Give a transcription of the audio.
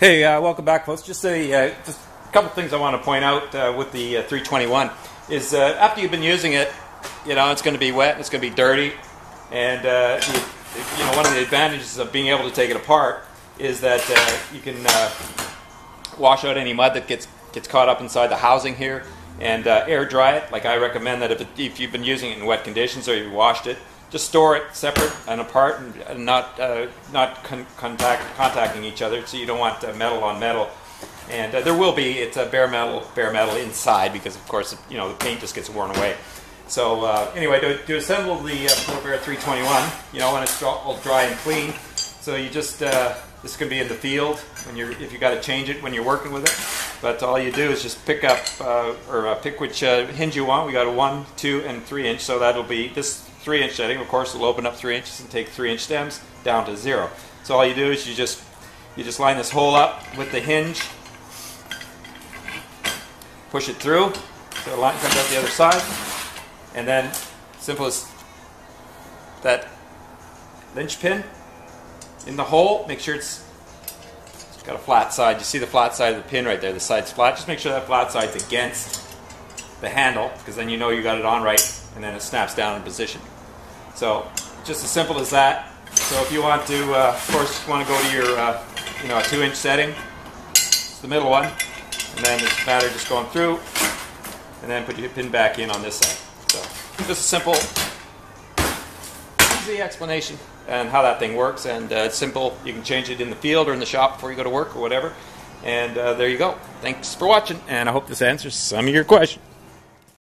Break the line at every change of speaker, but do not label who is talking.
Hey, welcome back, folks. Just a couple things I want to point out with the 321 is after you've been using it, it's going to be wet, it's going to be dirty, and one of the advantages of being able to take it apart is that you can wash out any mud that gets caught up inside the housing here and air dry it. Like I recommend that if you've been using it in wet conditions or you washed it, just store it separate and apart and not contacting each other, so you don't want metal on metal. And there will be, it's a bare metal inside because of course the paint just gets worn away. So anyway, to assemble the Pullerbear 321, when it's all dry and clean, so you just this can be in the field if you got to change it when you're working with it. But all you do is just pick up pick which hinge you want. We got a 1, 2, and 3 inch, so that'll be this 3-inch setting. Of course, will open up 3 inches and take 3-inch stems down to 0. So all you do is you just line this hole up with the hinge, push it through, so the line comes out the other side, and then simple as that linchpin in the hole. Make sure it's got a flat side. You see the flat side of the pin right there. The side's flat. Just make sure that flat side's against the handle, because then you know you got it on right, and then it snaps down in position. So just as simple as that. So if you want to, of course, you want to go to your a 2-inch setting. It's the middle one, and then it's a matter of just going through, and then put your pin back in on this side. So just a simple, easy explanation and how that thing works, and it's simple. You can change it in the field or in the shop before you go to work or whatever. And there you go. Thanks for watching, and I hope this answers some of your questions.